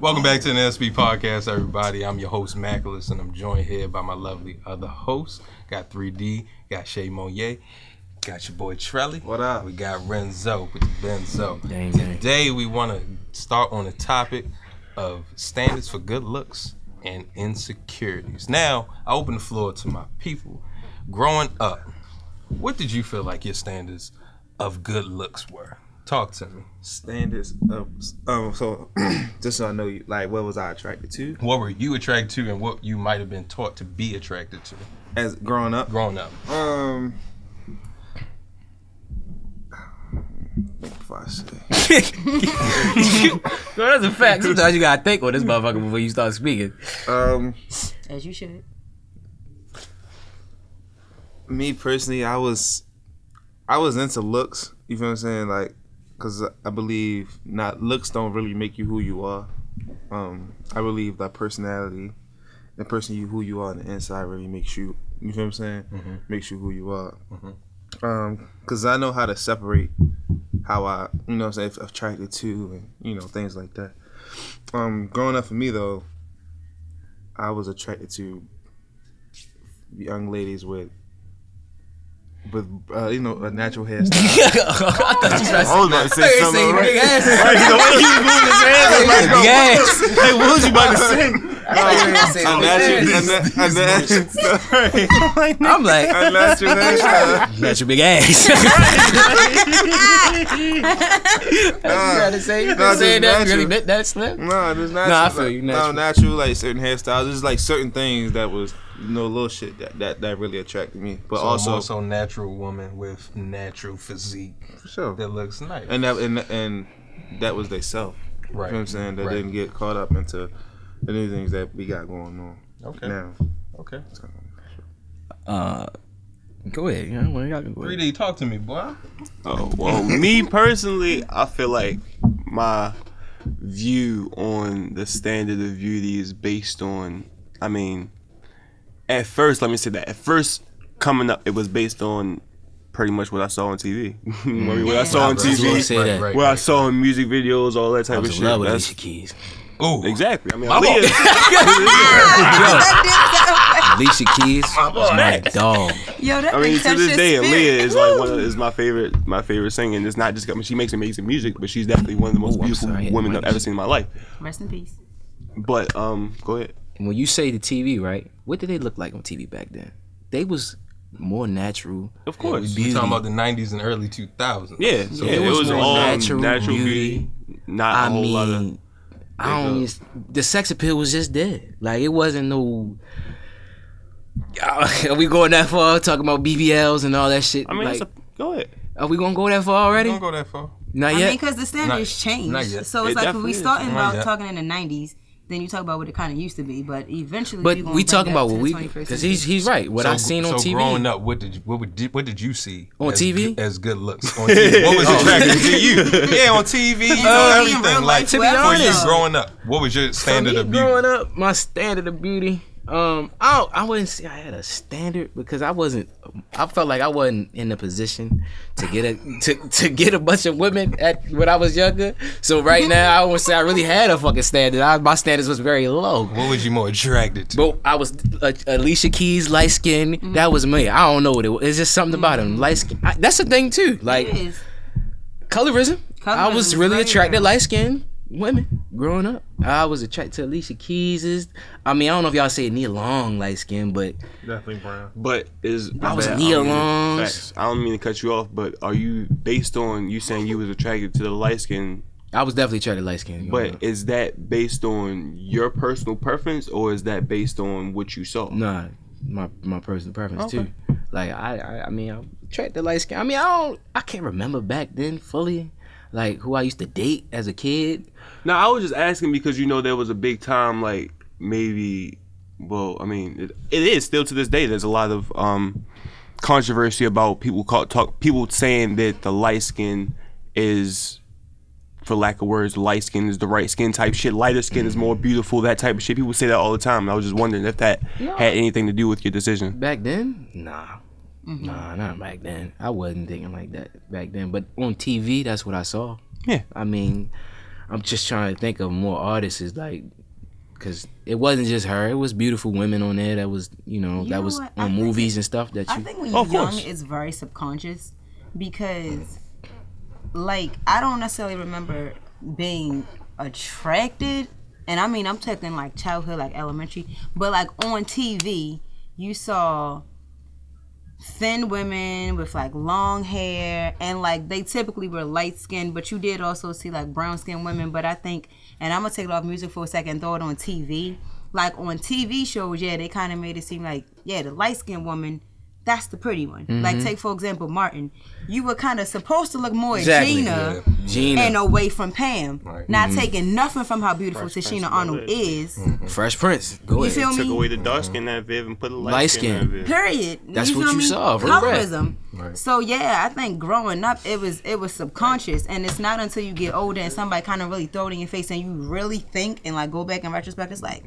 Welcome back to the NSP podcast, everybody. I'm your host, Mackolous, and I'm joined here by my lovely other hosts. Got 3D, got Shay Monya, got your boy Trelly. What up? We got Renzo with the Benzo. Dang. Today, we want to start on the topic of standards for good looks and insecurities. Now, I open the floor to my people. Growing up, what did you feel like your standards of good looks were? Talk to me. Standards of so just so I know, you like, what was I attracted to? What were you attracted to, and what you might have been taught to be attracted to As growing up? growing up? Before I say. No, that's a fact. Sometimes you gotta think on this motherfucker before you start speaking. As you should. Me personally, I was into looks. You feel what I'm saying? Like, because I believe not looks don't really make you who you are. I believe that personality, the person who you are on the inside really makes you. You feel what I'm saying? Mm-hmm. Makes you who you are. Mm-hmm. Because I know how to separate how I, you know what I'm saying, attracted to, and things like that. Growing up for me though, I was attracted to young ladies with a natural hairstyle. I thought you tried to say something. Big ass. The way he was moving his hands, Big ass. hey, what was you about to say? I'm like, A natural hairstyle. natural big ass. You trying to say you been saying that really meant that slim? No, there's natural. No, I feel you. Natural. No, natural, like certain hairstyles. There's like certain things that was, little shit that really attracted me. But also natural woman with natural physique. For sure. That looks nice. And that was they self. Right. You know what I'm saying? That didn't get caught up into the new things that we got going on. Okay. Now. Okay. Go ahead. You know, y'all can go ahead. 3D, talk to me, boy. Oh, well, me personally, I feel like my view on the standard of beauty is based on, at first, let me say that. At first, coming up, it was based on pretty much what I saw on TV. What I saw on TV, Right. what I saw in music videos, all that type of shit. I was in love with Alicia Keys. Ooh. Exactly. Alicia Keys was my dog. Yo, that to this day, Aaliyah is like my favorite singer. And it's not just, she makes amazing music, but she's definitely one of the most beautiful women I've ever seen in my life. Rest in peace. But go ahead. When you say the TV, right? What did they look like on TV back then? They was more natural. Of course. You're talking about the 90s and early 2000s. Yeah, so it was all natural beauty. Not a whole lot of. The sex appeal was just there. Like, it wasn't no. Are we going that far? Talking about BBLs and all that shit? Go ahead. Are we gonna go that far already? Don't go that far. Not yet. Because the standards changed. Not yet. So it's like, if we starting Not about yet. talking in the 90s, then you talk about what it kind of used to be, but eventually. But we talking about what we, because because he's right. What I seen on TV. Growing up, what did you see on TV as good looks on TV? What was attractive to you? Yeah, on TV, everything. Like, to be honest, growing up, what was your standard of beauty? Growing up, my standard of beauty. I wouldn't say I had a standard because I felt like I wasn't in the position to get a bunch of women when I was younger. So right now, I wouldn't say I really had a fucking standard. My standards was very low. What was you more attracted to? But I was Alicia Keys, light skin. That was me. I don't know what it was. It's just something about him. Light skin. That's the thing too. Like colorism. I was really attracted to light skin women growing up. I was attracted to Alicia Keys. I don't know if y'all say Nia Long light skin, but Definitely brown. But I was Nia Long. I don't mean to cut you off, but are you based on you saying you was attracted to the light skin? I was definitely attracted to light skin. But is that based on your personal preference, or is that based on what you saw? Nah, my personal preference too. Like I mean, I attracted light skin. I mean, I can't remember back then fully, like who I used to date as a kid. No, I was just asking because there was a big time like maybe. Well, I mean, it is still to this day. There's a lot of controversy about people saying that the light skin is, for lack of words, light skin is the right skin type shit. Lighter skin is more beautiful. That type of shit. People say that all the time. And I was just wondering if that had anything to do with your decision. Back then, nah. Nah, not back then. I wasn't thinking like that back then. But on TV, that's what I saw. Yeah. I mean, I'm just trying to think of more artists like, because it wasn't just her. It was beautiful women on there that was, that was on movies and stuff that you. I think when you're young, it's very subconscious because, like, I don't necessarily remember being attracted. And I mean, I'm talking like childhood, like elementary. But like on TV, you saw thin women with like long hair and like they typically were light skinned, but you did also see like brown skinned women. But I think, and I'm gonna take it off music for a second and throw it on TV. Like on TV shows, they kind of made it seem like, the light skinned woman, that's the pretty one. Like take for example Martin. You were kind of supposed to look more at Gina and away from Pam. Right. Not taking nothing from how beautiful Tashina Arnold is. Fresh Prince. Go ahead. Feel me? Took away the dark skin that Viv and put a light skin that Viv. Period. That's what you saw. Colorism. Right. So I think growing up it was subconscious, and it's not until you get older and somebody kind of really throw it in your face and you really think and like go back in retrospect, it's like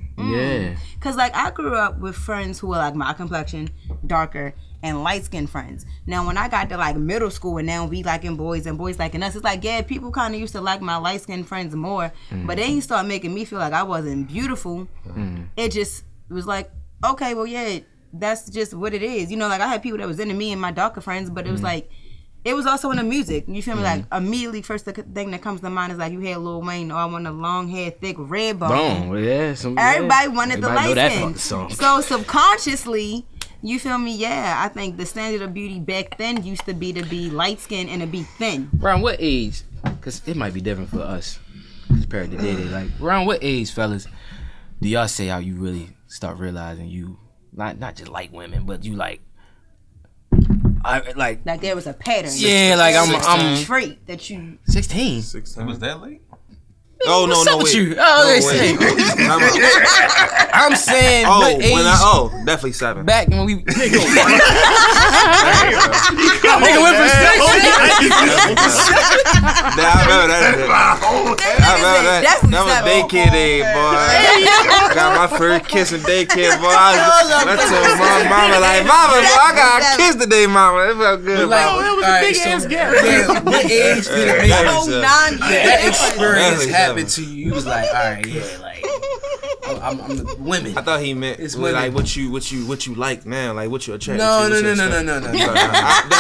Cause like I grew up with friends who were like my complexion, darker, and light-skinned friends. Now when I got to like middle school and now we liking boys and boys liking us, it's like people kind of used to like my light-skinned friends more, but they start making me feel like I wasn't beautiful. It just was like, okay, well that's just what it is. Like I had people that was into me and my darker friends, but it was like, it was also in the music. You feel me? Like immediately first thing that comes to mind is like you had Lil Wayne, I want a long hair, thick red bone. Everybody wanted the light skin. So subconsciously, you feel me? I think the standard of beauty back then used to be light skin and to be thin. Around what age? Because it might be different for us compared to today. Like around what age, fellas, do y'all say how you really start realizing you not just like women, but you like like there was a pattern. Yeah, like I'm trait that you 16. Was that late? Oh no, wait. You? They say. I'm saying. Definitely 7. Back when we. Nigga went from 6. I remember that. That was daycare day, boy. Got my first kiss in daycare, boy. I told my mama, boy, I got a kiss today, mama. It felt good. It was a big ass gap. What age did it make that experience happened to you? You was like, all right, like I'm the women. I thought he meant like what you like now, like what you attracted to. No.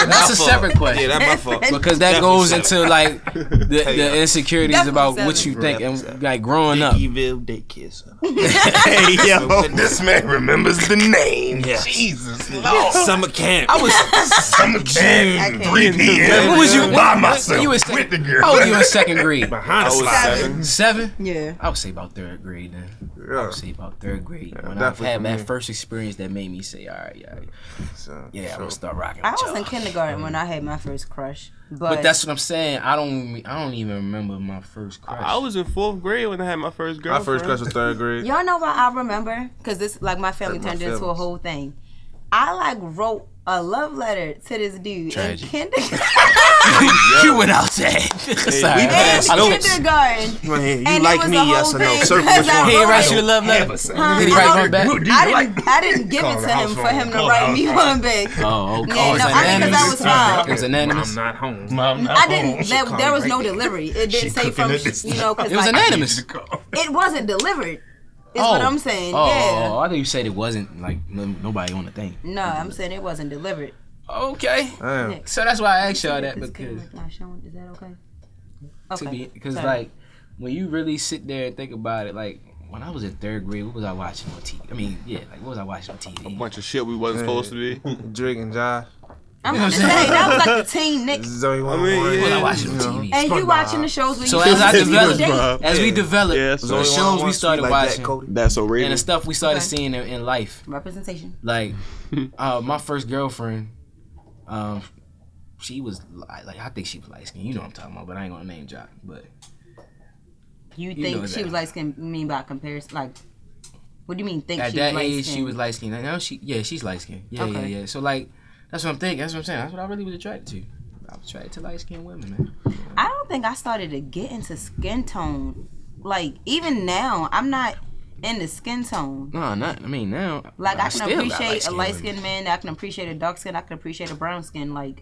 That's a separate question. Yeah, that's my fault. Because that goes into like the insecurities about what you think and like growing up. Hey yo, this man remembers the name. Yes. Jesus Lord. Summer camp. I was summer camp. 3 p.m. What was you by myself? You was with the girl. How old were you in 2nd grade? Behind the 7. Yeah. I would say about 3rd grade then. Yeah. I would say about 3rd grade. When I had that first experience that made me say, all right, I'm gonna start rocking with y'all. I was in kindergarten when I had my first crush. But that's what I'm saying. I don't even remember my first crush. I was in 4th grade when I had my first girlfriend. My first crush was 3rd grade. Y'all know why I remember? Because this, like, my family turned into a whole thing. I, like, wrote a love letter to this dude in kindergarten. You went outside. Sorry. In kindergarten. You like me, yes or no? Circle which one. He didn't write you a love letter. Did he write one back? I didn't give it to him for him to write me one back. Oh, okay. Yeah, no, I mean, because I was 5. It was anonymous. I'm not home. I didn't. There was no delivery. It didn't say from, because it was anonymous. It wasn't delivered. Is what I'm saying. Yeah. I thought you said it wasn't like nobody on the thing. No, I'm saying it wasn't delivered. Okay. Damn. So that's why I asked y'all that, because is that okay? Okay. Because like when you really sit there and think about it, like when I was in 3rd grade, what was I watching on TV? I mean, like what was I watching on TV? A bunch of shit we wasn't supposed to be. Drake and Josh. I'm gonna say that was like the teen Nick. Zoe what was I watching on TV? And you watching the shows when so you as we developed the shows we started watching, That's so real. and the stuff we started seeing in life. Representation. Like my first girlfriend, She was like I think she was light skinned. You know what I'm talking about, but I ain't gonna name drop. But You think she was light skinned? Mean by comparison? Like, what do you mean? Think at she that was age light-skinned? she was light skinned. Now she's light skinned. Yeah, Okay. yeah. So like that's what I'm thinking. That's what I'm saying. That's what I really was attracted to. I was attracted to light skinned women, man. I don't think I started to get into skin tone. Like even now, I'm not into skin tone. No, not. I mean now. Like I can still got appreciate a light-skinned light women. skinned man. I can appreciate a dark skin. I can appreciate a brown skin. Like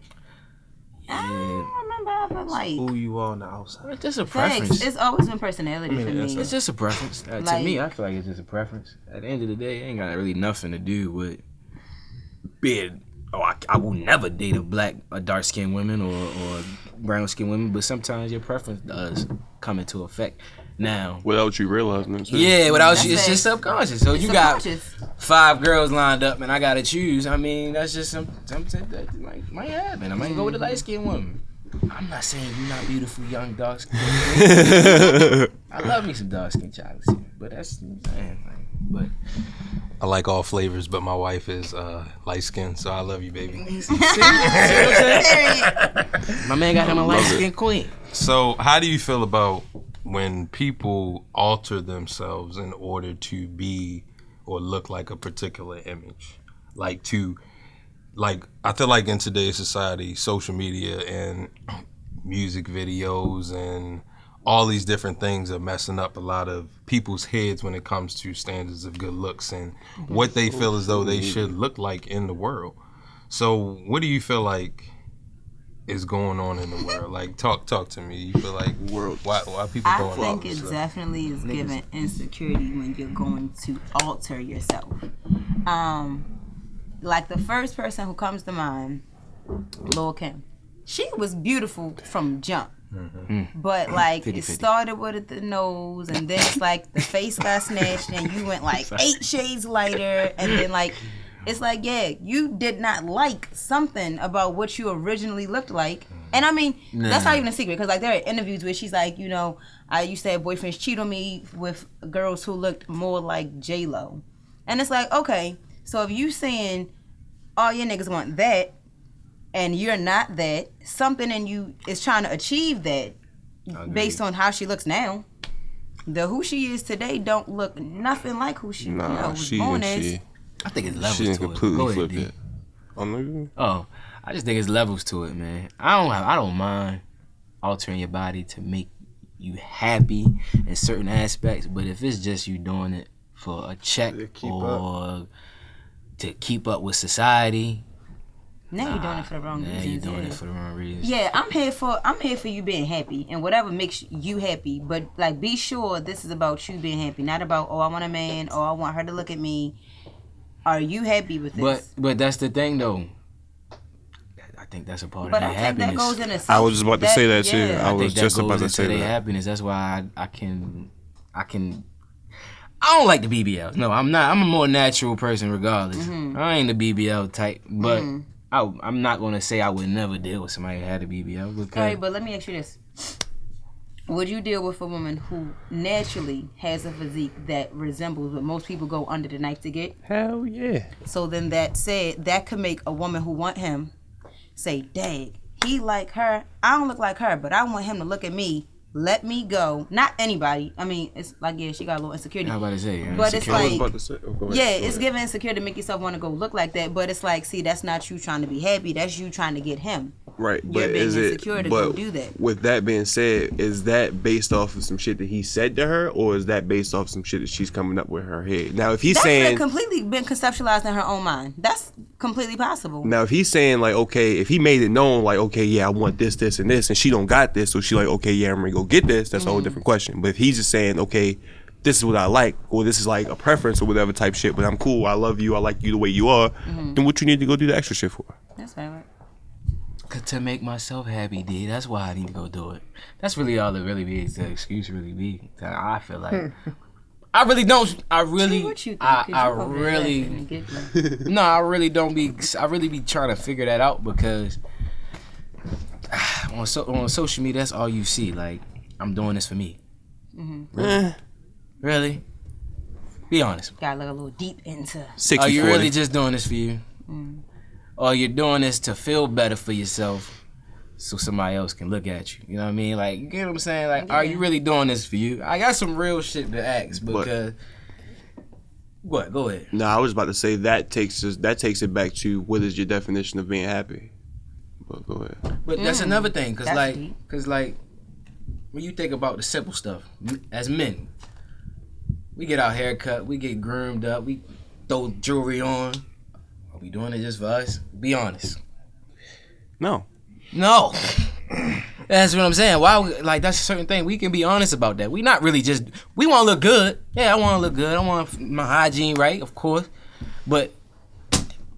I don't remember ever like. Who you are on the outside. It's just a Facts. preference. It's always been personality for me. It's just a preference. To Like- me, I feel like it's just a preference. At the end of the day, it ain't got really nothing to do with being. Oh, I will never date a dark skinned woman or brown skinned women. But sometimes your preference does come into effect. Now, Without you realizing it. Too. yeah, without That's you, it's it. just subconscious. So you Subconscious. got 5 girls lined up, and I gotta choose. I mean, that's just something that might happen. I might go with a light skinned woman. I'm not saying you're not beautiful, young, dark skinned. I love me some dark skinned chocolates, but that's man. But I like all flavors, but my wife is light skinned, so I love you, baby. my man got him a light skinned queen. So, how do you feel about when people alter themselves in order to be or look like a particular image? I feel like in today's society, social media and music videos and all these different things are messing up a lot of people's heads when it comes to standards of good looks and what they feel as though they should look like in the world. So, what do you feel like is going on in the world? Like, talk to me. You feel like why people I going think off? it So? definitely is giving insecurity when you're going to alter yourself. Like the first person who comes to mind, Lil' Kim. She was beautiful from jump. But like 50-50. it started with the nose, and then it's like the face got snatched, and you went like 8 shades lighter, and then like it's like you did not like something about what you originally looked like. And I mean that's not even a secret, because like there are interviews where she's like, you know, I used to have boyfriends cheat on me with girls who looked more like J-Lo, and it's like, okay, so if you saying all your niggas want that, and you're not that, something in you is trying to achieve that based on how she looks now. The who she is today don't look nothing like who she was born as. I think it's levels She didn't to it. Go completely ahead, flip D. it. Oh, no. Oh, I just think it's levels to it, man. I don't mind altering your body to make you happy in certain aspects, but if it's just you doing it for a check or to keep up with society, Now you're doing it for the wrong reasons. you're doing it for the wrong reasons. Yeah, I'm here for you being happy and whatever makes you happy. But like, be sure this is about you being happy, not about I want a man or I want her to look at me. Are you happy with this? But that's the thing though. I think that's a part But of I their think that happiness. goes in a I was just about to say that too. yeah. I I was think that just goes about to into say their that. happiness. That's why I don't like the BBLs. No, I'm not. I'm a more natural person regardless. Mm-hmm. I ain't the BBL type, but I'm not gonna say I would never deal with somebody who had a BBL because All right, but let me ask you this. Would you deal with a woman who naturally has a physique that resembles what most people go under the knife to get? Hell yeah. So then that said, that could make a woman who want him say, "Dag, he like her. I don't look like her, but I want him to look at me. Let me go." Not anybody. I mean, it's like, yeah, she got a little insecurity. I was about to say, But it's I was like, about to say. Oh, go ahead. yeah, Go it's ahead. giving insecure to make yourself want to go look like that. But it's like, see, that's not you trying to be happy. That's you trying to get him. Right, You're but being is it? insecure to But go do that. with that being said, is that based off of some shit that he said to her, or is that based off some shit that she's coming up with her head? Now, if he's That's saying, completely been conceptualized in her own mind. That's completely possible. now if he's saying like, okay, if he made it known like, okay, yeah, I want this, this, and this, and she don't got this, so she like, okay, yeah, I'm gonna go get this. That's a whole different question. But if he's just saying, okay, this is what I like, or this is like a preference or whatever type shit, but I'm cool, I love you, I like you the way you are, then what you need to go do the extra shit for? That's right. to make myself happy, D. That's why I need to go do it. That's really all it really be. The excuse really be. I feel like I really don't. I really. What you think? I really. No, I really don't be. I really be trying to figure that out because on social media, that's all you see. Like, I'm doing this for me. Really? Be honest. Gotta look a little deep into. 60, Are you 40. really just doing this for you? or you're doing this to feel better for yourself so somebody else can look at you. You know what I mean? Like, you get what I'm saying? Like, are you really doing this for you? I got some real shit to ask because... What? Go ahead. No, I was about to say that takes it back to what is your definition of being happy. But go ahead. But that's another thing, cause like when you think about the simple stuff, as men, we get our hair cut, we get groomed up, we throw jewelry on. Are we doing it just for us? Be honest. No. That's what I'm saying. Why? Like, that's a certain thing. We can be honest about that. We not really just. We want to look good. Yeah, I want to look good. I want my hygiene right, of course. But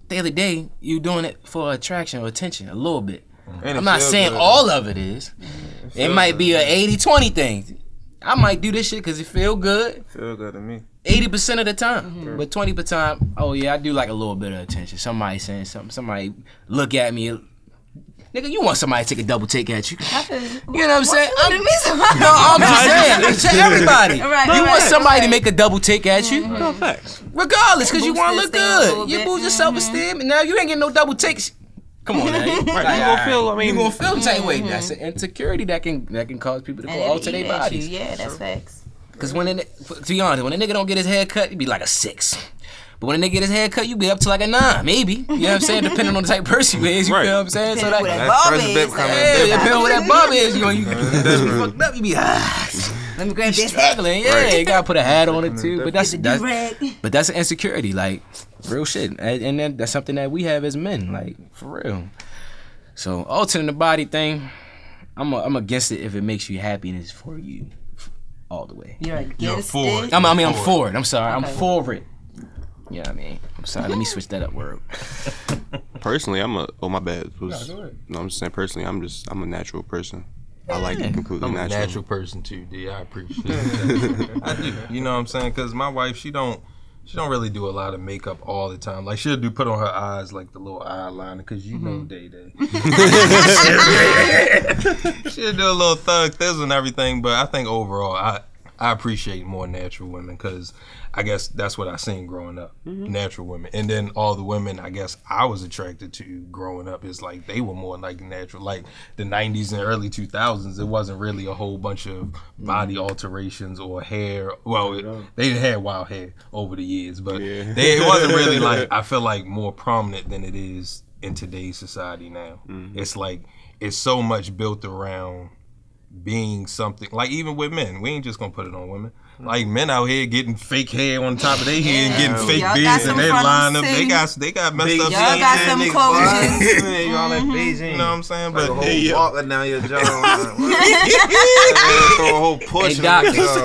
the other day, you doing it for attraction or attention a little bit. I'm not saying all of it is. It might be a 80-20 thing. I might do this shit because it feel good. Feel good to me. 80% of the time. But 20% of the time, oh yeah, I do like a little bit of attention. Somebody saying something. Somebody look at me. Nigga, you want somebody to take a double take at you. You know what I'm saying? I'm just saying. To everybody. You want somebody to make a double take at you. No facts. Regardless, because you want to look good. You boost your self-esteem, and now you ain't getting no double takes. Come on, now. Right, you gonna feel, you gonna feel the same way. That's an insecurity that can cause people to go alter their bodies. Yeah, that's facts. Because to be honest, when a nigga don't get his hair cut, he be like a 6. But when a nigga get his hair cut, you be up to like a 9, maybe. You know what I'm saying? Depending on the type of person you is, you feel what I'm saying? Depending So on that what that bob is. depending on what that bob is, you fucked up, you be let me grab this struggling. Yeah, you gotta put a hat on it too. But that's an insecurity, like real shit. And then that's something that we have as men, like for real. So altering the body thing, I'm against it if it makes you happy and it's for you all the way. You're for it. I'm for it. I'm sorry. I'm for it. Yeah, I mean, I'm sorry. Let me switch that up, word. Personally, my bad. No, I'm just saying. Personally, I'm a natural person. I like it completely I'm natural. a natural person too, D. I appreciate that. I do. You know what I'm saying? Because my wife, she don't really do a lot of makeup all the time. Like, she'll put on her eyes like the little eyeliner, because you know Day. She'll do a little thug thizzle and everything. But I think overall, I appreciate more natural women, because I guess that's what I seen growing up, natural women. And then all the women I guess I was attracted to growing up is like they were more like natural. Like the 90s and early 2000s, it wasn't really a whole bunch of body alterations or hair. Well, they had wild hair over the years, but it wasn't really like, I feel like, more prominent than it is in today's society now. It's like, it's so much built around being something, like even with men, we ain't just gonna put it on women. Like men out here getting fake hair on top of their head and getting fake beards, and they line up. They got messed up. Y'all got some clothes. Y'all like Beijing. You know what I'm saying? Like But a whole walker down your jaw. Throw a whole portion Hey, of your jaw,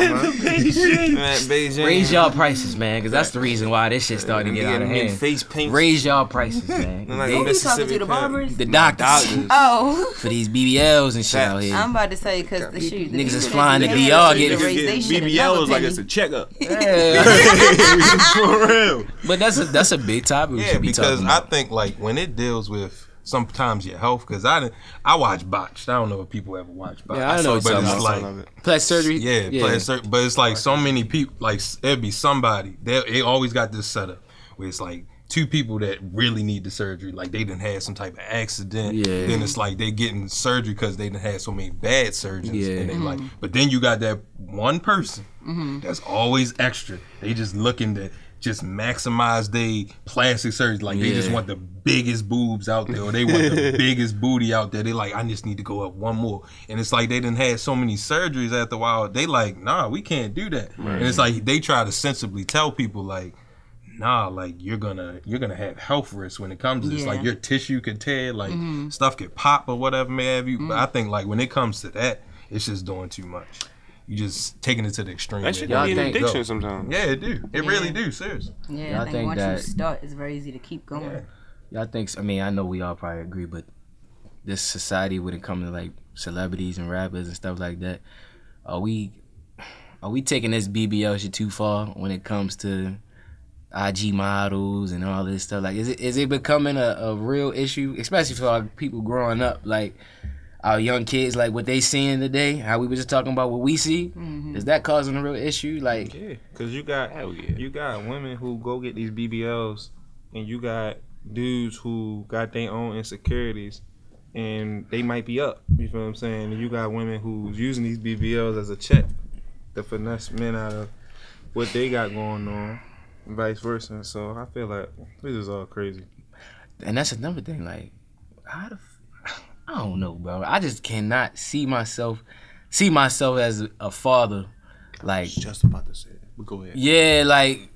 man. Beijing. Raise y'all prices, man, because that's the reason why this shit started to get out of hand. Face paint. Raise y'all prices, man. Like Who you talking Mississippi to, the barbers? The doctors Oh, for these BBLs and shit out here. I'm about to say, because the shoot. Niggas is flying to DR getting BBL is like it's a checkup. Yeah. For real. But that's a big topic. We yeah, should be because talking I about. think like when it deals with sometimes your health, because I watch Botched. I don't know if people ever watch Botched. Yeah, I know what you're but talking it's about. like Plastic surgery. plastic surgery. But it's like so many people. Like it'd be somebody. They always got this setup where it's like 2 people that really need the surgery, like they done had some type of accident. Yeah. Then it's like they getting surgery because they done had so many bad surgeons. Yeah. And they like, but then you got that one person that's always extra. They just looking to just maximize their plastic surgery. Like they just want the biggest boobs out there, or they want the biggest booty out there. They like, I just need to go up one more. And it's like they done had so many surgeries after a while. They like, nah, we can't do that. Right. And it's like they try to sensibly tell people like, nah, like you're gonna have health risks when it comes to this. Like your tissue could tear, like stuff could pop or whatever may have you. But I think like when it comes to that, it's just doing too much. You just taking it to the extreme. That should be an addiction sometimes. Yeah, it do. It really do. Seriously. Yeah, I think once you start, it's very easy to keep going. Yeah. Y'all think? I mean, I know we all probably agree, but this society, when it comes to like celebrities and rappers and stuff like that, are we taking this BBL shit too far when it comes to IG models and all this stuff? Like, is it becoming a real issue, especially for our people growing up, like our young kids, like what they seeing today, how we was just talking about what we see? Is that causing a real issue? Like, yeah, because you got women who go get these BBLs, and you got dudes who got their own insecurities, and they might be up. You feel what I'm saying? And you got women who's using these BBLs as a check to finesse men out of what they got going on, and vice versa. So I feel like this is all crazy. And that's another thing. Like, I don't know, bro. I just cannot see myself as a father. Like, Just about to say it. But go ahead. yeah, like,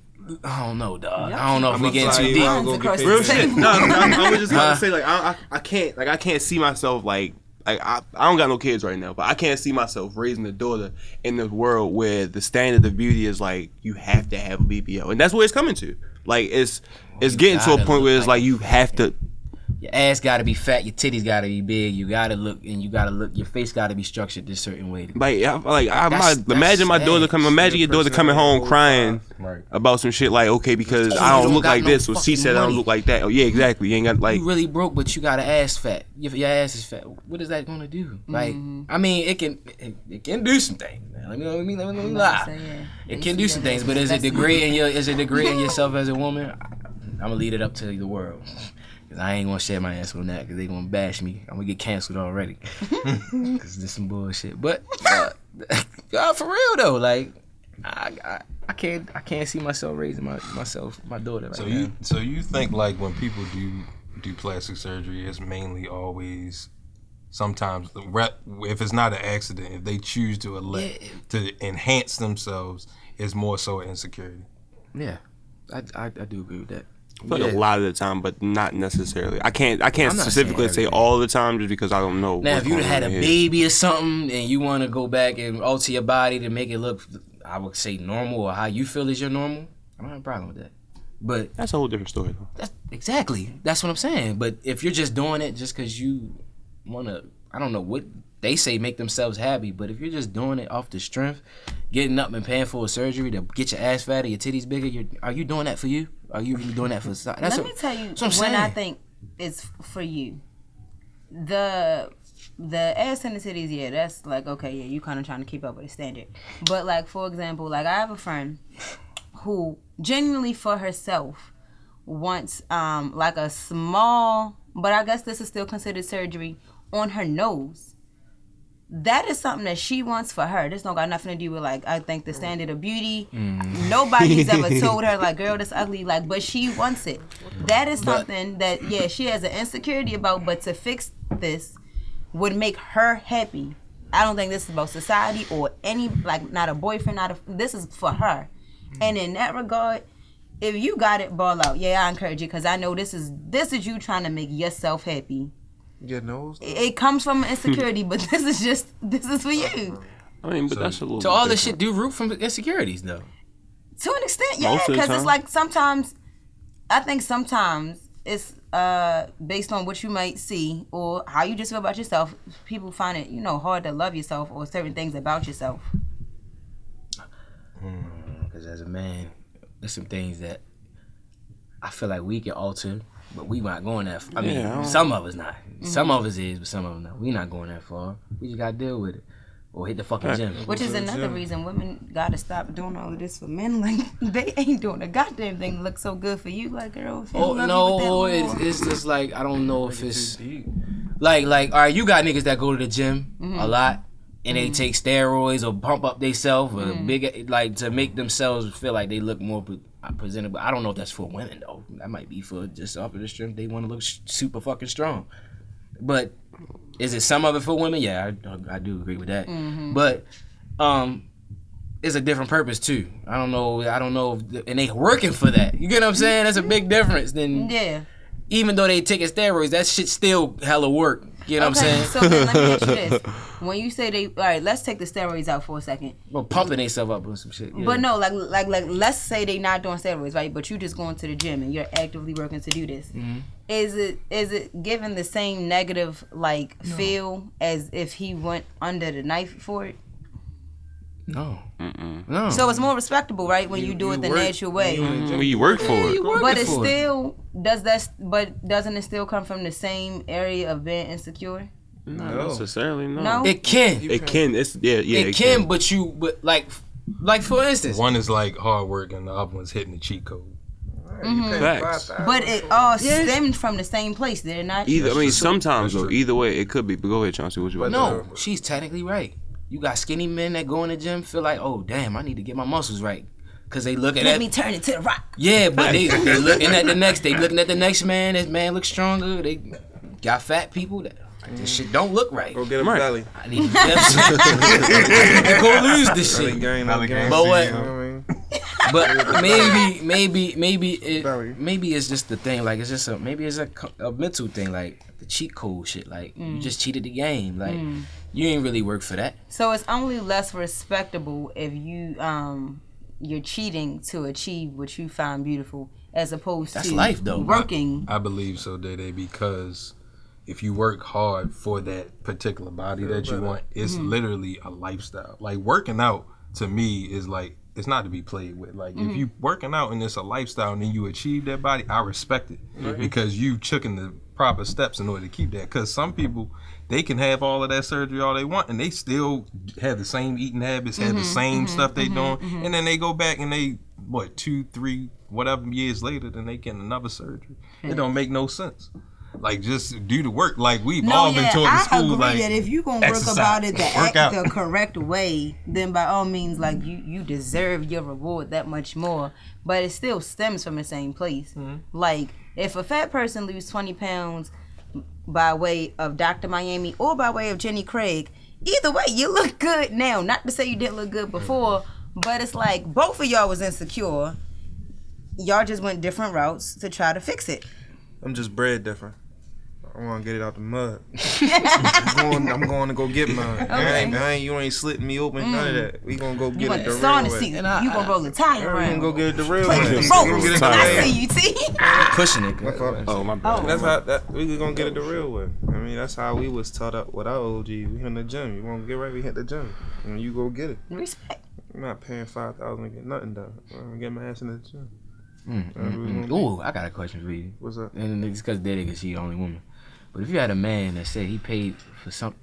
I don't know, dog. I don't know if we getting too deep. Real shit. No, I was just about to say, like, I can't see myself like I don't got no kids right now, but I can't see myself raising a daughter in this world where the standard of beauty is like you have to have a BBL, and that's where it's coming to. Like it's getting to a point where it's like you have to. Your ass gotta be fat, your titties gotta be big, you gotta look, your face gotta be structured this certain way. Imagine my daughter coming. Imagine your daughter coming home crying about some shit like, okay, because I don't look like this, or she said I don't look like that. Oh yeah, exactly. You ain't got like. You really broke, but you got an ass fat. Your ass is fat. What is that gonna do? Like, I mean, it can do some things. Let me lie. It can do some things, but is it degrading yourself as a woman? I'm gonna leave it up to the world. Cause I ain't gonna share my ass on that, cause they gonna bash me. I'm gonna get canceled already, cause this some bullshit. But for real though, like I can't see myself raising my daughter. Right So you think like when people do plastic surgery, it's mainly always sometimes if it's not an accident, if they choose to elect to enhance themselves, it's more so an insecurity. Yeah, I do agree with that. Like a lot of the time, but not necessarily. I can't specifically say all the time just because I don't know. Now, if you had a baby or something and you want to go back and alter your body to make it look, I would say normal or how you feel is your normal, I don't have a problem with that. But that's a whole different story, though. Exactly. That's what I'm saying. But if you're just doing it just because you want to, I don't know what they say, make themselves happy, but if you're just doing it off the strength, getting up and paying for a surgery to get your ass fatter, your titties bigger, are you doing that for you? Are you really doing that for society? Let me tell you when I think it's for you. The ass and the titties, yeah, that's like, okay, yeah, you kind of trying to keep up with the standard. But like, for example, like I have a friend who genuinely for herself wants like a small, but I guess this is still considered surgery, on her nose. That is something that she wants for her. This don't got nothing to do with like, I think the standard of beauty. Nobody's ever told her like, girl, that's ugly. Like, but she wants it. That is something that, yeah, she has an insecurity about, but to fix this would make her happy. I don't think this is about society or any, like, not a boyfriend, this is for her. And in that regard, if you got it, ball out. Yeah, I encourage you, because I know this is you trying to make yourself happy. Your nose? It comes from insecurity, but this is for you. I mean, but that's a little. So all this shit do root from insecurities, though. To an extent, yeah, because it's like sometimes it's based on what you might see or how you just feel about yourself. People find it, hard to love yourself or certain things about yourself. Because as a man, there's some things that I feel like we can alter. But we not going that far. I mean, some of us not. Some of us is, but some of us not. We not going that far. We just got to deal with it. Or hit the fucking gym. Which is another reason women got to stop doing all of this for men. Like, they ain't doing a goddamn thing to look so good for you. Like, girl, if you love you with that it's just like, I don't know if it's... Like, all right, you got niggas that go to the gym a lot. And they take steroids or pump up themselves or big, like, to make themselves feel like they look more presentable. I don't know if that's for women though. That might be for just off of the strength. They want to look super fucking strong. But is it some of it for women? Yeah, I do agree with that. But it's a different purpose too. I don't know and they working for that. You get what I'm saying? That's a big difference than even though they taking steroids, that shit still hella work. You know what I'm saying? So then let me ask you this. When you say all right, let's take the steroids out for a second. Well, pumping themselves up with some shit. Yeah. But no, like let's say they not doing steroids, right? But you just going to the gym and you're actively working to do this. Is it giving the same negative feel as if he went under the knife for it? No. No. So it's more respectable, right, when you do it the natural way. When you work for it. But it still doesn't it still come from the same area of being insecure? Not necessarily, no. It can. It can. It's it can, but like for instance, one is like hard work and the other one's hitting the cheat code. Facts. But it all stemmed from the same place. They're not. Either, I mean, sometimes though, either way, it could be. But go ahead, Chauncey. What you about to No, she's technically right. You got skinny men that go in the gym feel like, oh damn, I need to get my muscles right, cause they looking Let at me turn it to the rock. Yeah, but they looking at the next. They looking at the next man. This man looks stronger. They got fat people that this shit don't look right. Go get a belly. I need to get and go lose this shit. But what? But maybe it's just the thing. Like it's just a mental thing. Like the cheat code shit. Like you just cheated the game. Like you ain't really work for that. So it's only less respectable if you're cheating to achieve what you find beautiful, as opposed That's to life, though. working. I believe so, Day, because if you work hard for that particular body that you want, it's literally a lifestyle. Like working out to me is like, it's not to be played with. Like if you working out and it's a lifestyle and then you achieve that body, I respect it because you took the proper steps in order to keep that. Because some people, they can have all of that surgery all they want and they still have the same eating habits, have the same stuff they doing, and then they go back and they 2, 3, whatever years later, then they get another surgery. It don't make no sense. Like just do the work. Like we've all been taught in school. I agree like that if you gonna work about it the correct way, then by all means, like you deserve your reward that much more. But it still stems from the same place. Like if a fat person lose 20 pounds by way of Dr. Miami or by way of Jenny Craig, either way you look good now. Not to say you didn't look good before, but it's like both of y'all was insecure. Y'all just went different routes to try to fix it. I'm just bred different. I want to get it out the mud. I'm going to go get mine. Okay. You ain't slitting me open, none of that. We going to go get it the real way. You going to roll the tire around. We going to go get it the real Play way. the ropes. I see you, T. Pushing it. Oh, my bad. That's how we going to get it the real way. I mean, that's how we was taught up with our OG. We in the gym. You want to get right, we hit the gym. And you go get it. Respect. I'm not paying $5,000 to get nothing done. I'm going to get my ass in the gym. Ooh, I got a question for you. What's up? And it's because Daddy, because she's the only woman. But if you had a man that said he paid for something,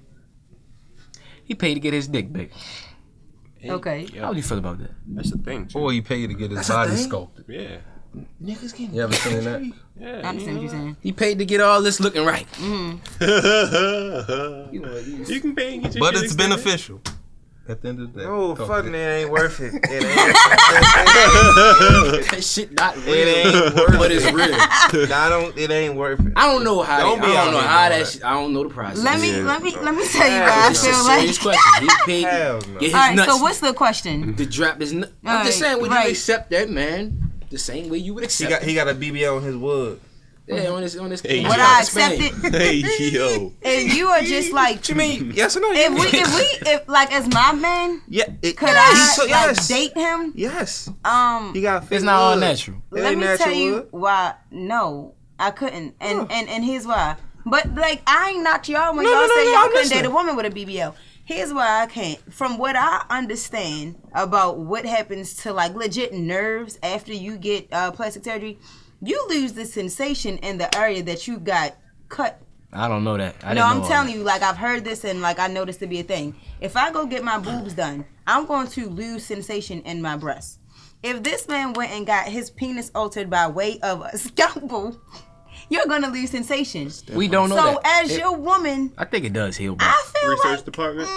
he paid to get his dick big. Okay. How do you feel about that? That's the thing. or he paid to get his body sculpted. Yeah. Niggas getting You ever seen that? Yeah. I understand what you're saying. He paid to get all this looking right. You can pay and get your But shit it's extended. beneficial. At the end of the day. No, fucking it ain't worth it. It That shit not real, ain't worth but it's real. It ain't worth it. I don't know how. Don't be I don't out know here how doing that. I don't know the process. Let me tell you why I It's a feel serious like. question. He paid Hell to no. get his All right, nuts so what's the question? to drop his nut. I'm Alright, just saying, would right. you accept that man the same way you would accept? He got a BBL on his wood. Yeah, on this. Hey, Would yo. I accept it? Hey, yo. If you are just like, What you mean? Yes or no? if like as my man, Yeah. could I like yes. date him? Yes. Um, He got It's not all natural. let me tell you why. No, I couldn't, and here's why. But like, I ain't knocked y'all when y'all say y'all couldn't date a woman with a BBL. Here's why I can't. From what I understand about what happens to like legit nerves after you get plastic surgery, you lose the sensation in the area that you got cut. I don't know that. I'm telling you, like I've heard this and like I know this to be a thing. If I go get my boobs done, I'm going to lose sensation in my breasts. If this man went and got his penis altered by way of a scalpel, you're gonna lose sensation. We don't know So that. as your woman, I think it does heal back. I feel Research like department?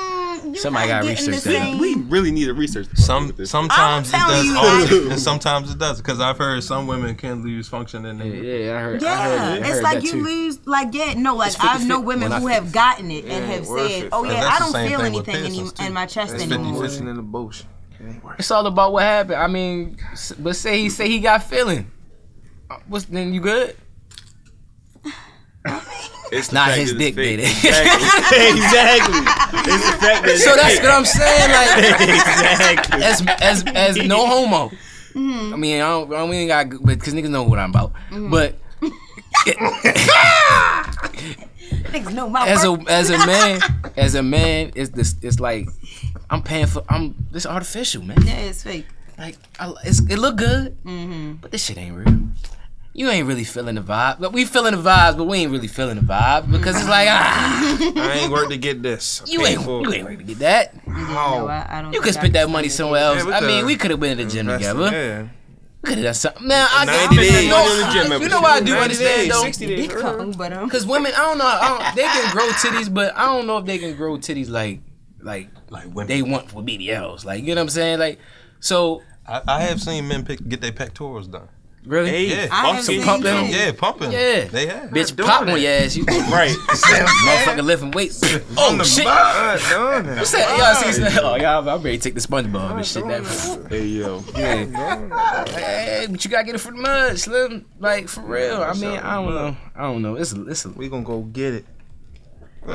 you Somebody not gotta getting research the that. same- We really need a research department with this. Sometimes it I'm telling does, you, and sometimes it doesn't. Because I've heard some women can lose function in their. Yeah, I heard. Yeah, it's like you lose, like I know women who have gotten it and have said, "Oh yeah, That's I the don't same feel thing with anything piercings, too. in my chest It's anymore." 50-50. Fishing in the bush. It ain't worth it. It's all about what happened. I mean, but say he got feeling. What's then you good? It's the Not fact his that it's dick, fake. baby. Exactly. It's the fact that it's So that's fake. what I'm saying. Like Exactly. as no homo. I mean, we ain't got, because niggas know what I'm about. But Niggas know my as work. a man, it's like this artificial, man. Yeah, it's fake. Like it look good, but this shit ain't real. You ain't really feeling the vibe. But we feeling the vibes, but we ain't really feeling the vibe because it's like I ain't worked to get this. you ain't ready to get that. No, I don't. You could spend that money somewhere else. Yeah, we I mean, could. we could have been in the gym together. Yeah. Could have done something. Man, I 90 days. You know why I do 90 understand days, though? 60 days. Because women, I don't know. They can grow titties, but I don't know if they can grow titties like women. they want for BBLs. Like, you know what I'm saying? Like, so. I have seen men get their pectorals done. Really? Hey, Yeah. I have seen pumping. too. Yeah, pumping. Yeah. They have. Bitch, pop on your ass. You right. motherfucker lifting weights. Oh, shit. What's that? Y'all see that? Oh, y'all, I'm ready to take the SpongeBob and shit. Hey, yo. Hey, but you gotta get it from the mud, Slim. Like, for real. I mean, I don't know. It's a We gonna go get it. you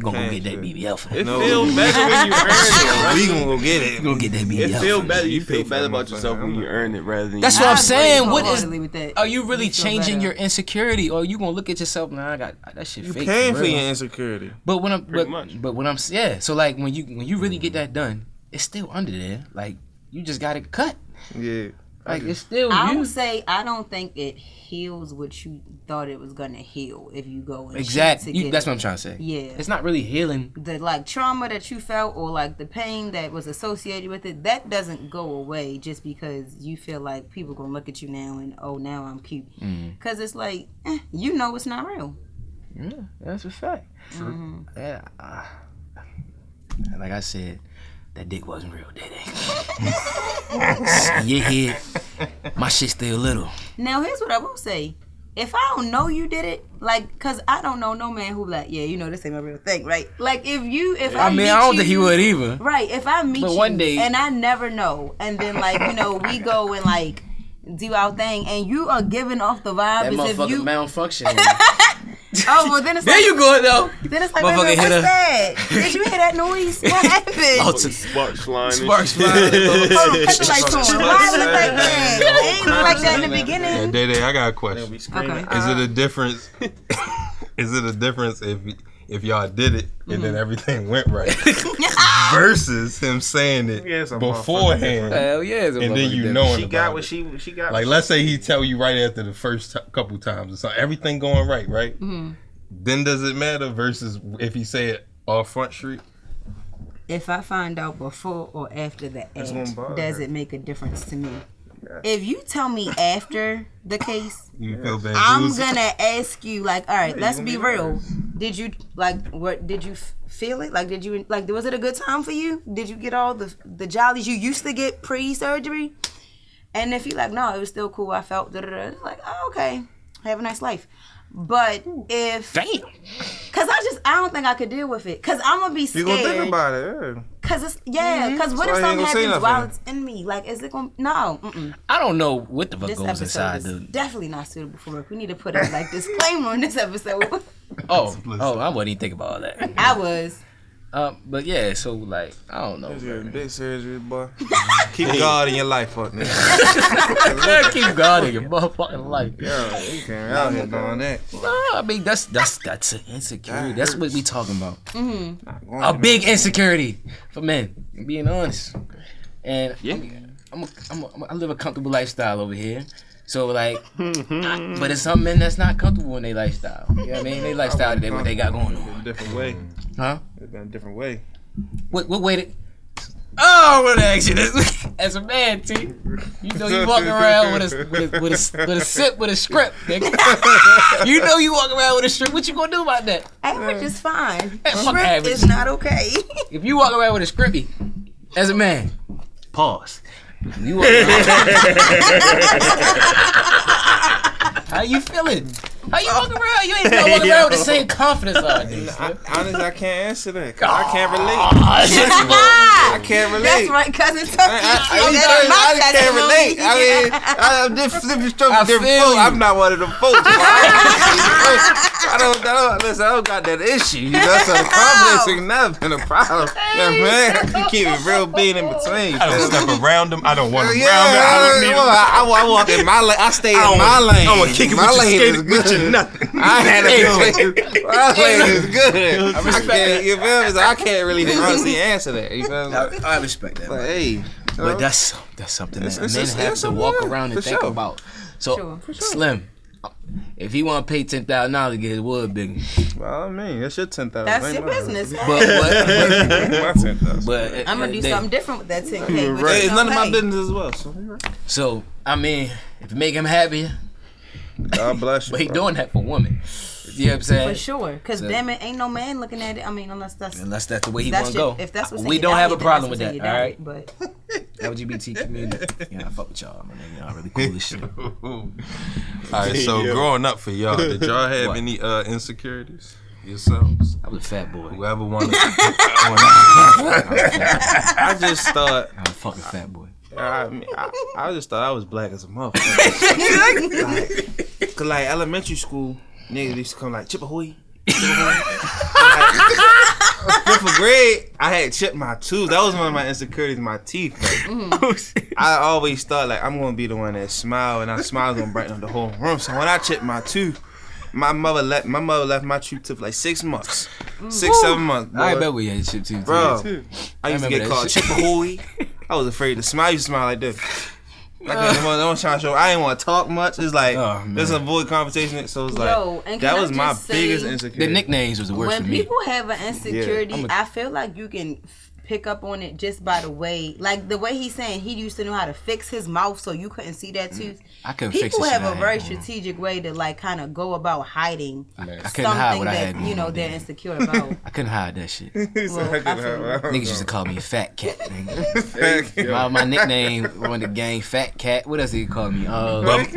gonna go get that BBL for It that. feels better when you earn it. We gonna go get it. You gonna get that It BBL. feels better. You You feel pay better for about it, yourself when you earn it rather than That's you what I'm I saying. agree What is? wholeheartedly with that. Are you really You feel changing better. your insecurity, or you gonna look at yourself? Nah, I got that shit. You fake paying for real. your insecurity. But when I'm, Pretty much. but when I'm, yeah. So like when you really get that done, it's still under there. Like you just got it cut. Yeah. Like it's still I you. would say I don't think it heals what you thought it was gonna heal if you go and Exactly. shit to That's get what it. I'm trying to say. Yeah. It's not really healing. The like trauma that you felt or like the pain that was associated with it, that doesn't go away just because you feel like people gonna look at you now and oh now I'm cute. Cause it's like you know it's not real. Yeah, that's a fact. Mm-hmm. Yeah. Like I said, that dick wasn't real, did it? In your head, my shit still little. Now here's what I will say. If I don't know you did it, like, cause I don't know no man who like, yeah, you know this ain't my real thing, right? Like if I I mean, meet I don't you, think he would either. Right, if I meet But you one day- and I never know, and then like, you know, we go and like do our thing and you are giving off the vibe That as if motherfucker you malfunctioning. oh well then it's There like, you go though. then it's like Motherfucker wait, hit what's her. that? Did you hear that noise? What happened? Oh, sparks flying. and Sparks shit. flying. Oh, cut the lights on. Why it look like that? It ain't look like that in the Yeah, beginning. Day, I got a question. Okay. Is it a difference? Is it a difference if y'all did it and then everything went right versus him saying it Yeah, it's a beforehand Hell yeah. it's a and then you motherfucker knowing She about got it? what she got. Like, let's say he tell you right after the first couple times or something, everything going right? Then does it matter versus if he say it off Front Street? If I find out before or after the gonna act, bother does her. it make a difference to me? If you tell me after the case, You feel bad? I'm gonna ask you like, all right, let's gonna be be real. Did you like what? Did you feel it? Like, did you like? Was it a good time for you? Did you get all the jollies you used to get pre-surgery? And if you like, no, it was still cool. I felt it's like, oh, okay, have a nice life. But if Damn. cause I don't think I could deal with it. Cause I'm gonna be You scared. gonna think about it? Cause it's cause what So if I ain't something gonna say happens while nothing. it's in me? Like, is it gonna no? I don't know what the fuck This goes episode inside is the. definitely not suitable for work. We need to put a like disclaimer on this episode. Oh, I wasn't even thinking about all that. I was. But yeah, so like I don't know. You're a big surgery, boy. Keep God in your life, fuck nigga. Keep God in your motherfucking life. Yo, you can't out here doing that. No, I mean that's an insecurity. That That's what hurts. we talking about. Going A to big insecurity for men. Being honest. And Yeah. I live a comfortable lifestyle over here. So like, but it's some men that's not comfortable in their lifestyle. You know what I mean? Their lifestyle, what they got going on. a different way. Huh? It's been a different way. What way to? Oh, I'm gonna ask you this as a man, T. You know you walking around with a sip with a script, nigga. You know you walking around with a script. What you gonna do about that? Average is fine. Fuck Script average. is not okay. If you walk around with a scripty, as a man, pause. You walk around. How you feeling? How you walking around? You ain't gonna walk around with the same confidence on you. Honestly, I can't answer that. 'Cause I can't relate. I can't relate. That's right, cousin Tucky. I can't relate. I mean, I'm different strokes, I different feel folks. you. I'm not one of them folks. I don't got that issue. You know, so the confidence ain't never been a problem. Yeah, man. You keep it real being in between. I don't step around him. I don't want him Yeah, around me. I don't need him. I walk in my lane. I stay in my lane. I want to kick it My with lane your is skate, with your good. nothing. I had a good lane. My lane is good. I respect can't, you feel me? So I can't really honestly answer that. You feel me? I respect that. But hey, But that's something that It's men just- have it's to a walk word, around and for think sure. about. So Sure. Slim, If he want to pay $10,000 to get his wood bigger, Well, I mean, that's your 10,000. That's your business. My 10,000. but I'm gonna do something different with that 10K. Right. It's none of my business as well. So I mean, if it make him happy, God bless you. but he doing that for women. You know what I'm saying? For sure, because damn it, ain't no man looking at it. I mean, unless that's the way he want to go. If that's what's we in don't your have a diet, problem with then that. that's All what's in right. your diet, But LGBT community. Yeah, I fuck with y'all, man. Y'all really cool as shit. All right, so growing up for y'all, did y'all have What? any insecurities yourselves? I was a fat boy. Whoever wanted. I just thought. I'm a fucking fat boy. I just thought I was black as a motherfucker. Cause like elementary school, niggas used to come like Chippehoy. Fifth grade, I had chipped my tooth. That was one of my insecurities, my teeth. Like, I always thought like I'm gonna be the one that smile, and I smile gonna brighten up the whole room. So when I chipped my tooth, my mother left my tooth for like 6 months, 7 months. Boy. I bet we had chip too. Bro, I used to remember get that called shit. Chippehoy. I was afraid to smile. I used to smile like this. Like, I'm trying to show. I didn't want to talk much. It's like let's avoid conversation. So it's like and that can was I my just say, biggest The insecurity. nicknames was the worst when for me. people have an insecurity, Yeah, I feel like you can pick up on it just by the way, like the way he's saying he used to know how to fix his mouth so you couldn't see that tooth. I couldn't fix People the have shit I a had very going on. strategic way to like kind of go about hiding I couldn't hide something what I had that going on they're then. insecure about. I couldn't hide that shit. Well, I feel Niggas used to call me Fat Cat. Nigga. my nickname on the gang, Fat Cat. What else did he call me?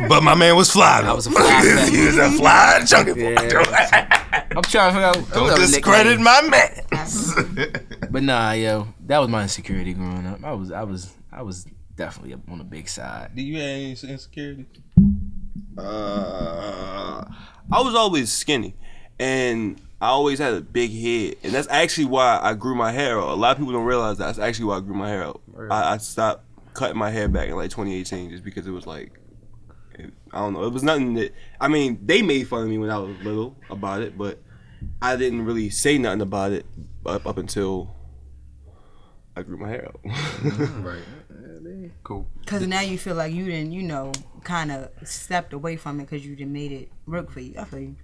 but my man was fly. I was a fly fat. He was a fly chunky boy. I'm trying to figure out. Don't what other discredit nicknames. my man. But nah, yo, that was my insecurity growing up. I was definitely up on the big side. Do you have any insecurity? I was always skinny, and I always had a big head, and that's actually why I grew my hair out. A lot of people don't realize that's actually why I grew my hair out. I stopped cutting my hair back in like 2018 just because it was like, I don't know, it was nothing that, I mean, they made fun of me when I was little about it, but I didn't really say nothing about it up until I grew my hair out. Right. Cool. Because now you feel like you didn't, kind of stepped away from it because you done made it work for you. I feel you.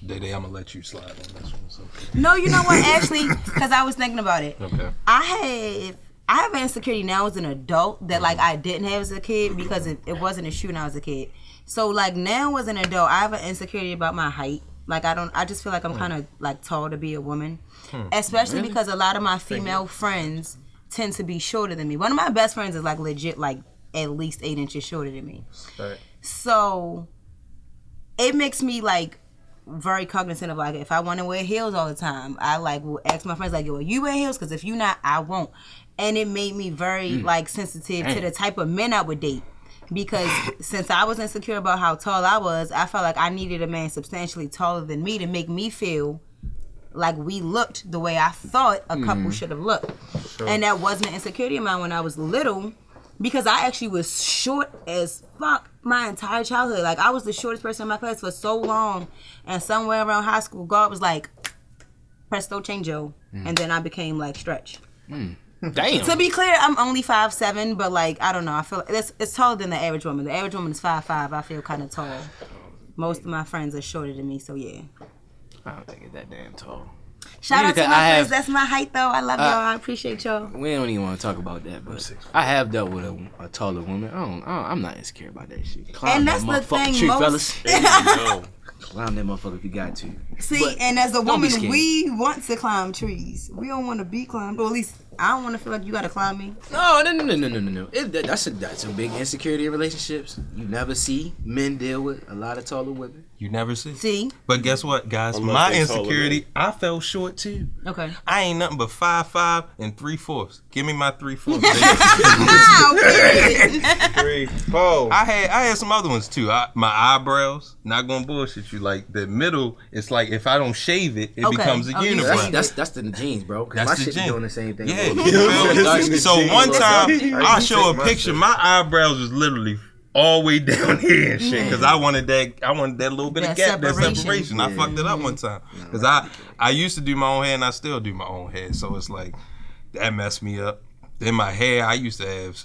Day, I'm gonna let you slide on this one. So. No, you know what? Actually, because I was thinking about it. Okay. I have an insecurity now as an adult that like I didn't have as a kid because it wasn't a issue when I was a kid. So like now as an adult, I have an insecurity about my height. Like I just feel like I'm kind of like tall to be a woman, especially because a lot of my female friends tend to be shorter than me. One of my best friends is like legit like at least 8 inches shorter than me. Right. So it makes me like very cognizant of like if I want to wear heels all the time, I like will ask my friends like, yo, you wear heels? Because if you not, I won't. And it made me very like sensitive to the type of men I would date. Because since I was insecure about how tall I was, I felt like I needed a man substantially taller than me to make me feel like we looked the way I thought a couple should have looked. Sure. And that wasn't an insecurity of mine when I was little, because I actually was short as fuck my entire childhood. Like I was the shortest person in my class for so long, and somewhere around high school, God was like, presto changeo, and then I became like Stretch. Damn. To be clear, I'm only 5'7", but like I don't know. I feel like it's taller than the average woman. The average woman is 5'5". I feel kind of tall. Most of my friends are shorter than me, so yeah. I don't think it's that damn tall. Shout out to because my I friends. have- That's my height, though. I love y'all. I appreciate y'all. We don't even want to talk about that, but I have dealt with a taller woman. I'm not insecure about that shit. Climb And that that's the motherfucking thing, tree, most- fellas. Climb that motherfucker if you got to. See, But and as a don't be woman, scared. we want to climb trees. We don't want to be climbed. Or at least I don't want to feel like you got to climb me. No. That's a big insecurity in relationships. You never see men deal with a lot of taller women. You never see. See? But guess what, guys? Unless My they taller insecurity, than I fell short too. Okay. I ain't nothing but 5'5" and 3/4. Give me my 3/4. Wow, period. 3, 4. I had some other ones too. My eyebrows, not gonna bullshit you. Like the middle, it's like if I don't shave it, it Okay. becomes a Oh, you unibrow. see. That's the genes, bro. 'Cause That's my the shit be gene. doing the same thing. Yeah. bro. So one time, I show a my picture. shit. My eyebrows was literally all the way down here and shit, because I wanted that little bit of That gap, that separation. separation. I fucked it up one time, because I used to do my own hair and I still do my own hair, so it's like that messed me up. Then my hair, I used to have,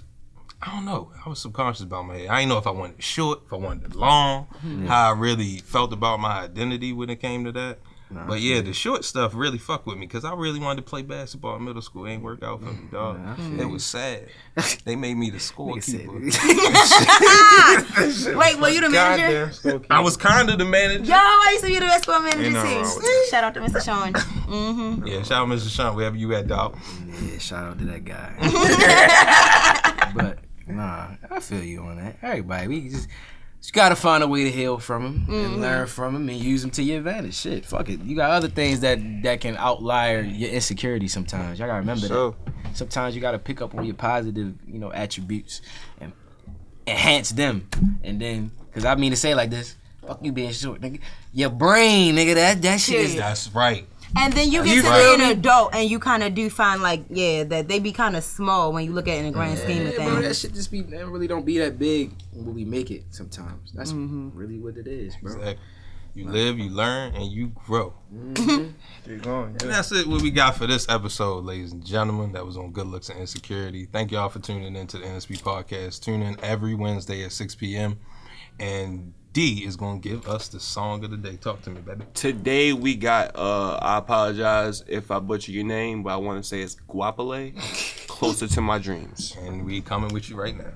I don't know. I was subconscious about my hair. I didn't know if I wanted it short, if I wanted it long, how I really felt about my identity when it came to that. But yeah, the short stuff really fucked with me because I really wanted to play basketball in middle school. It ain't worked out for me, dog. It was sad. They made me the scorekeeper. Wait, were you the manager? I was kind of the manager. Yo, I used to be the basketball manager Ain't nothing wrong too. with that. Shout out to Mr. Sean. Mm-hmm. Yeah, shout out Mr. Sean, wherever you at, dog. Yeah, shout out to that guy. But nah, I feel you on that. Everybody, we just gotta find a way to heal from him and learn from him and use him to your advantage. Shit, fuck it. You got other things that can outlier your insecurity sometimes. Y'all gotta remember that. Sometimes you gotta pick up on your positive, attributes and enhance them. And then, cause I mean to say it like this, fuck you being short, nigga. Your brain, nigga, that shit is. That's right. And then you get to be an adult and you kind of do find that they be kind of small when you look at it in the grand scheme of things. Bro, that shit just really don't be that big when we make it sometimes. That's really what it is, bro. Exactly. You live, you learn, and you grow. Keep going. And that's it, what we got for this episode, ladies and gentlemen. That was on Good Looks and Insecurity. Thank y'all for tuning in to the NSP podcast. Tune in every Wednesday at 6 p.m. And D is going to give us the song of the day. Talk to me, baby. Today we got, I apologize if I butcher your name, but I want to say it's Guapale, Closer to My Dreams. And we coming with you right now.